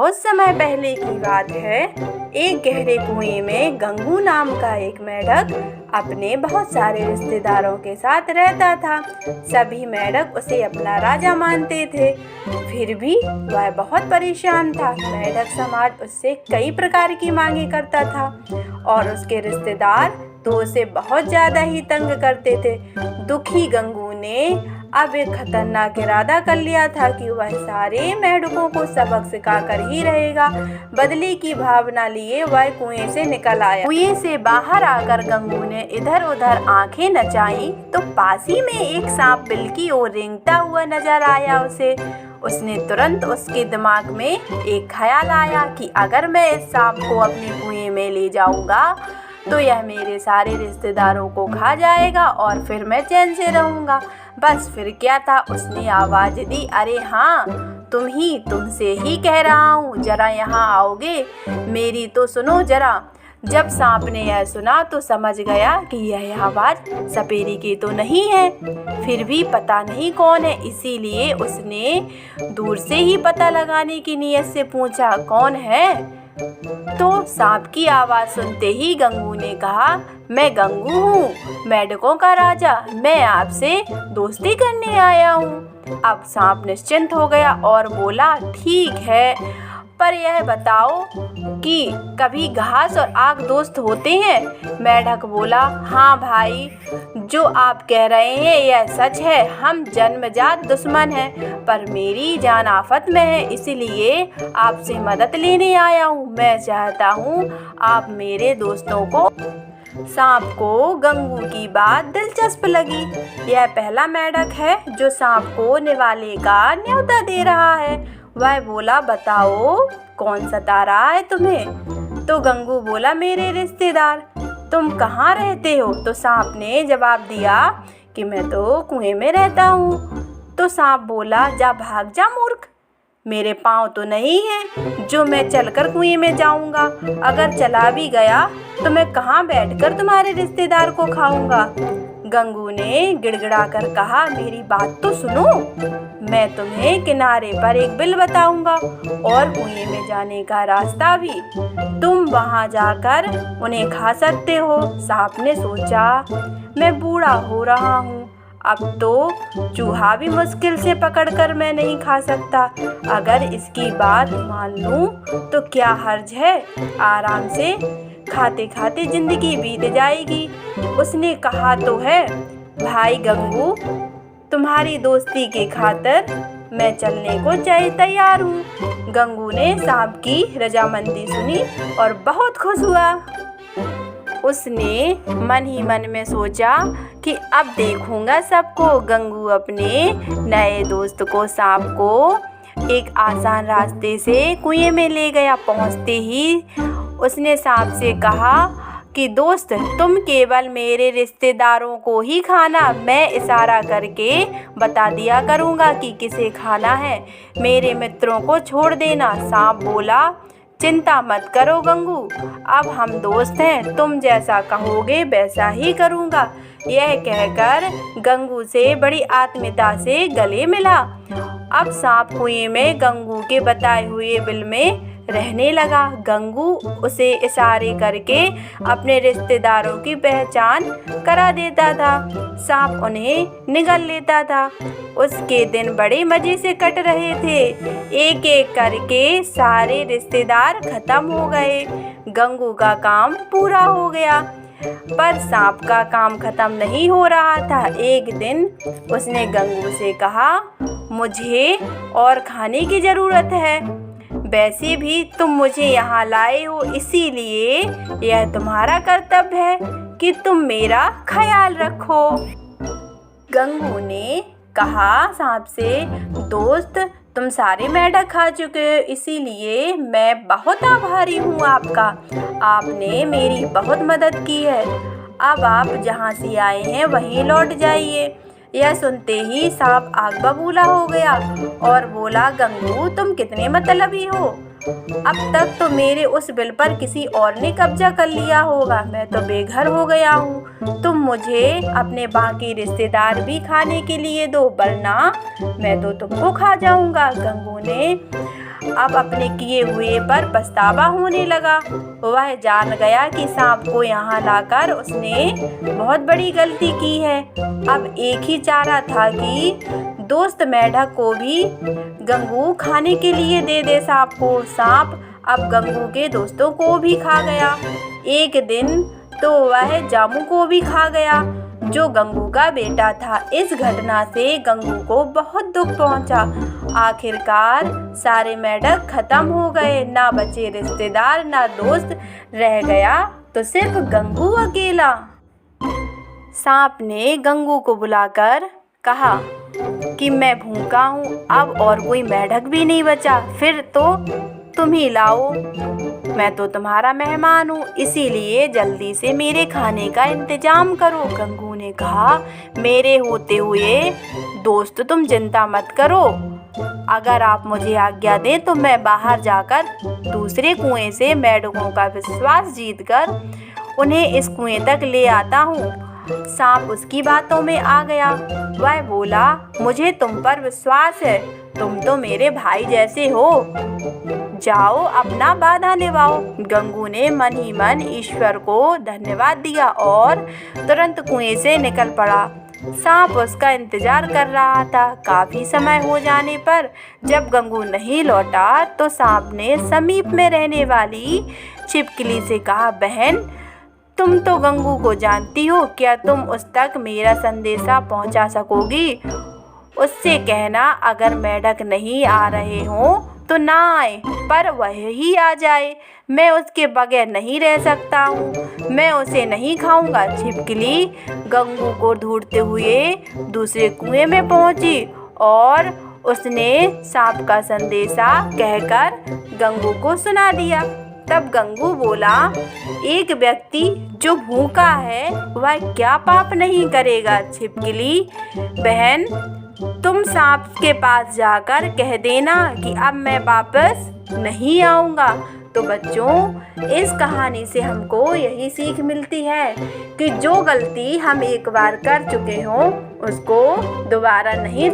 बहुत समय पहले की बात है। एक गहरे कुएं में गंगू नाम का एक मेंढक अपने बहुत सारे रिश्तेदारों के साथ रहता था। सभी मेंढक उसे अपना राजा मानते थे। फिर भी वह बहुत परेशान था। मेंढक समाज उससे कई प्रकार की मांगे करता था और उसके रिश्तेदार तो उसे बहुत ज़्यादा ही तंग करते थे। दुखी गंगू ने अब एक खतरनाक इरादा कर लिया था कि वह सारे मेंढकों को सबक सिखाकर ही रहेगा। बदले की भावना लिए वह कुएं से निकल आया। कुएं से बाहर आकर गंगू ने इधर उधर आंखें नचाई तो पास ही में एक सांप बिल की ओर रेंगता हुआ नजर आया उसे। उसने तुरंत उसके दिमाग में एक ख्याल आया कि अगर मैं इस सांप को अपने कुएं में ले जाऊंगा तो यह मेरे सारे रिश्तेदारों को खा जाएगा और फिर मैं चैन से रहूंगा। बस फिर क्या था, उसने आवाज दी, अरे हाँ तुमसे ही कह रहा हूँ, जरा यहाँ आओगे, मेरी तो सुनो जरा। जब सांप ने यह सुना तो समझ गया कि यह आवाज सपेरे की तो नहीं है, फिर भी पता नहीं कौन है, इसीलिए उसने दूर से ही पता लगाने की नीयत से पूछा, कौन है? तो सांप की आवाज सुनते ही गंगू ने कहा, मैं गंगू हूँ, मेंढकों का राजा, मैं आपसे दोस्ती करने आया हूँ। अब सांप निश्चिंत हो गया और बोला, ठीक है, पर यह बताओ कि कभी घास और आग दोस्त होते हैं? मेंढक बोला, हाँ भाई, जो आप कह रहे हैं यह सच है, हम जन्मजात दुश्मन हैं, पर मेरी जान आफत में है, इसलिए आपसे मदद लेने आया हूँ। मैं चाहता हूँ आप मेरे दोस्तों को। सांप को गंगू की बात दिलचस्प लगी। यह पहला मेंढक है जो सांप को निवाले का न्योता दे रहा है। वह बोला, बताओ कौन सता रहा है तुम्हें? तो गंगू बोला, मेरे रिश्तेदार। तुम कहाँ रहते हो? तो सांप ने जवाब दिया कि मैं तो कुएं में रहता हूँ। तो सांप बोला, जा भाग जा मूर्ख, मेरे पाँव तो नहीं है जो मैं चलकर कुएं में जाऊंगा। अगर चला भी गया तो मैं कहाँ बैठकर तुम्हारे रिश्तेदार को खाऊंगा। गंगू ने गिड़गिड़ा कर कहा, मेरी बात तो सुनो, मैं तुम्हें किनारे पर एक बिल बताऊंगा और कुएं में जाने का रास्ता भी। तुम वहां जाकर उन्हें खा सकते हो। सांप ने सोचा, मैं बूढ़ा हो रहा हूँ, अब तो चूहा भी मुश्किल से पकड़कर मैं नहीं खा सकता। अगर इसकी बात मान लूं तो क्या हर्ज है, आराम से खाते खाते जिंदगी बीत जाएगी। उसने कहा तो है, भाई गंगू, तुम्हारी दोस्ती की खातिर मैं चलने को तैयार हूँ। गंगू ने सांप की रजामंदी सुनी और बहुत खुश हुआ। उसने मन ही मन में सोचा कि अब देखूंगा सबको। गंगू अपने नए दोस्त को, सांप को, एक आसान रास्ते से कुएं में ले गया। पहुंचते ही उसने सांप से कहा कि दोस्त, तुम केवल मेरे रिश्तेदारों को ही खाना, मैं इशारा करके बता दिया करूँगा कि किसे खाना है, मेरे मित्रों को छोड़ देना। सांप बोला, चिंता मत करो गंगू, अब हम दोस्त हैं, तुम जैसा कहोगे वैसा ही करूँगा। यह कहकर गंगू से बड़ी आत्मीयता से गले मिला। अब सांप कुएं में गंगू के बताए हुए बिल में रहने लगा। गंगू उसे इशारे करके अपने रिश्तेदारों की पहचान करा देता था। सांप उन्हें निगल लेता था। उसके दिन बड़े मजे से कट रहे थे। एक एक करके सारे रिश्तेदार खत्म हो गए। गंगू का काम पूरा हो गया, पर सांप का काम खत्म नहीं हो रहा था। एक दिन उसने गंगू से कहा, मुझे और खाने की ज़रूरत है, वैसे भी तुम मुझे यहाँ लाए हो, इसीलिए यह तुम्हारा कर्तव्य है कि तुम मेरा ख्याल रखो। गंगू ने कहा सांप से, दोस्त, तुम सारे मेंढक खा चुके हो, इसीलिए मैं बहुत आभारी हूँ आपका। आपने मेरी बहुत मदद की है। अब आप जहाँ से आए हैं वहीं लौट जाइए। यह सुनते ही सांप आग बबूला हो गया और बोला, गंगू, तुम कितने मतलबी हो, अब तक तो मेरे उस बिल पर किसी और ने कब्जा कर लिया होगा, मैं तो बेघर हो गया हूँ। तुम मुझे अपने बाकी रिश्तेदार भी खाने के लिए दो, वरना मैं तो तुमको खा जाऊंगा। गंगू ने अब अपने किए हुए पर पछतावा होने लगा। वह जान गया कि सांप को यहाँ लाकर उसने बहुत बड़ी गलती की है। अब एक ही चारा था कि दोस्त मेंढक को भी गंगू खाने के लिए दे दे सांप को। सांप अब गंगू के दोस्तों को भी खा गया। एक दिन तो वह जामू को भी खा गया, जो गंगू का बेटा था। इस घटना से गंगू को बहुत दुख पहुंचा। आखिरकार सारे मेंढक खत्म हो गए, ना बचे रिश्तेदार ना दोस्त, रह गया तो सिर्फ गंगू अकेला। सांप ने गंगू को बुलाकर कहा कि मैं भूखा हूँ, अब और कोई मेंढक भी नहीं बचा, फिर तो तुम ही लाओ। मैं तो तुम्हारा मेहमान हूँ, इसीलिए जल्दी से मेरे खाने का इंतजाम करो। गंगू ने कहा, मेरे होते हुए दोस्त तुम चिंता मत करो। अगर आप मुझे आज्ञा दें तो मैं बाहर जाकर दूसरे कुएं से मेंढकों का विश्वास जीतकर उन्हें इस कुएं तक ले आता हूँ। सांप उसकी बातों में आ गया। वह बोला, मुझे तुम पर विश्वास है, तुम तो मेरे भाई जैसे हो, जाओ अपना वादा निभाओ। गंगू ने मन ही मन ईश्वर को धन्यवाद दिया और तुरंत कुएं से निकल पड़ा। सांप उसका इंतजार कर रहा था। काफी समय हो जाने पर जब गंगू नहीं लौटा तो सांप ने समीप में रहने वाली छिपकली से कहा, बहन तुम तो गंगू को जानती हो, क्या तुम उस तक मेरा संदेशा पहुंचा सकोगी? उससे कहना अगर मेंढक नहीं आ रहे हों तो ना आए, पर वह ही आ जाए। मैं उसके बगैर नहीं रह सकता हूँ, मैं उसे नहीं खाऊंगा। छिपकली गंगू को ढूंढते हुए दूसरे कुएं में पहुंची और उसने सांप का संदेशा कहकर गंगू को सुना दिया। तब गंगू बोला, एक व्यक्ति जो भूखा है वह क्या पाप नहीं करेगा। छिपकली बहन तुम सांप के पास जाकर कह देना कि अब मैं वापस नहीं आऊँगा। तो बच्चों, इस कहानी से हमको यही सीख मिलती है कि जो गलती हम एक बार कर चुके हों उसको दोबारा नहीं